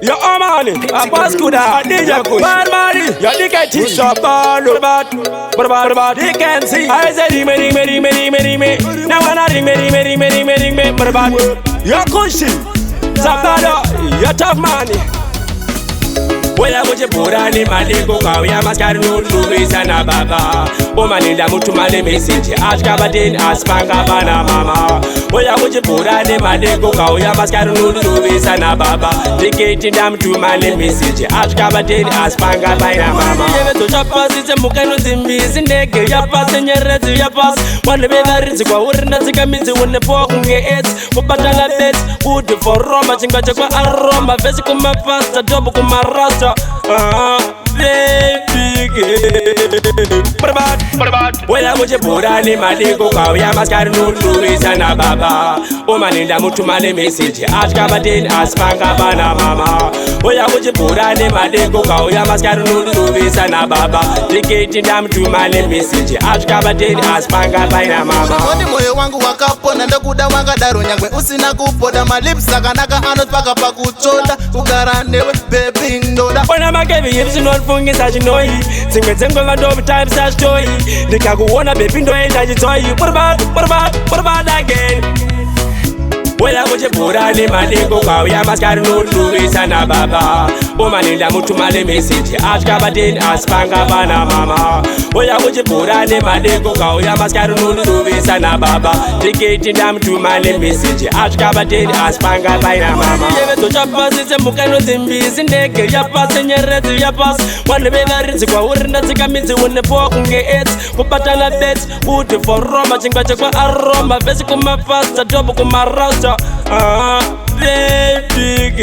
Yo, man, a boss could have DJ Kush. Man, money, yo, they can teach up all about. They can see. I said, me. Now I'm not me. Yo, Kushi, Zapado, yo, tough money. Wela moje burani malengo kwa ya maskari nuluisa na baba Omaninda mutu male message Ashkabadin aspanga bana mama Wela moje burani malengo kwa ya maskari nuluisa na baba Tiketi nda mtu male message Ashkabadin aspanga bana mama Yeve to chapas ise mukano zimbizi Nege ya pas nyerezi ya pas Wane bevarizi kwa urina zika mizi Wune po kunge eti Kubatala beti Udi for Roma Chingache kwa aroma Vesi kuma pasta Dobu kuma rasta baby Wela moje burani malengo kwa ya maskari nuluisa na baba Omaninda mutu male message Ashkabadin aspanga bana mama Wela moje burani malengo kwa ya maskari nuluisa na baba Tiketi nda mtu male message Ashkabadin aspanga bana mama Mwoni moyo wangu wakapona ndakuda wanga daro nyangwe Usina kupoda malipsa kanaka anot paka pakuchoda Ugaranewe baby ndoda Wana makevi yipsi nolfungi sajinoi Singwe vandovi time sashtoi Nikakuona baby ndo enda jitoi What about again Wela moje burani malengo kwa ya maskari nuluisa na baba Omaninda mutu male message Ashkabadin aspanga bana mama Wela moje burani malengo kwa ya maskari nuluisa na baba Tiketi nda mtu male message Ashkabadin aspanga bana mama Yeve to chapas ise mukano zimbizi Nege ya pas nyerezi ya pas Wane bevarizi kwa urina zika mizi Wune po kunge eti Kubatala beti Udi for Roma Chingache kwa aroma Vesi kuma pasta Dobu kuma rasta baby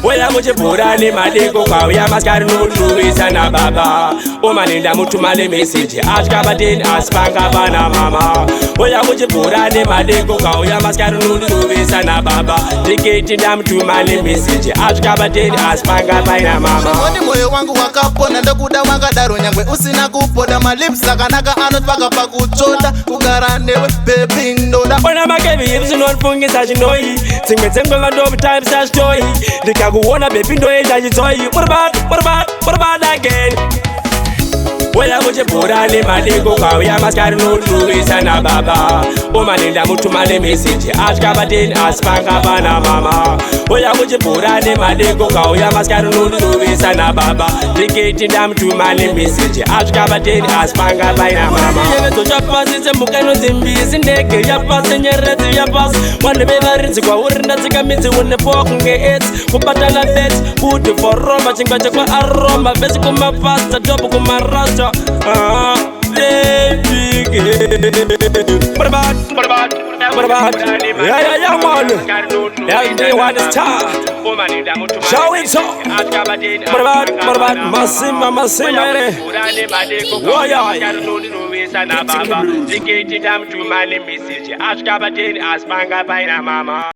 Wela moje burani malengo kwa ya maskari nuluisa na baba Omaninda mutu male message Ashkabadin aspanga bana mama Wela moje burani malengo kwa ya maskari nuluisa na baba Tiketi nda mtu male message Ashkabadin aspanga bana mama Mwoni moyo wangu wakapona ndakuda wanga daro nyangwe Usina kupoda malipsa kanaka anot paka pakuchoda Ugaranewe baby ndoda Wana makevi yipsi nolfungi sajinoi Singwe vandovi time sashtoi Nikakuona baby ndo enda jitoi What about again Wela moje burani malengo kwa ya maskari nuluisa na baba Omaninda mutu male message Ashkabadin aspanga bana mama Wela moje burani malengo kwa ya maskari nuluisa na baba Tiketi nda mtu male message Ashkabadin aspanga bana mama Yeve to chapas ise mukano zimbizi Nege ya pas nyerezi ya pas Wane bevarizi kwa urina zika mizi Wune po kunge eti Kubatala beti Udi for Roma Chingache kwa aroma Vesi kuma pasta Dobu kuma rasta baby What about Yeah, man Yeah, they want to start Show it so What about Masima Tiketi nda mtu male message Ashkabadin aspanga bana mama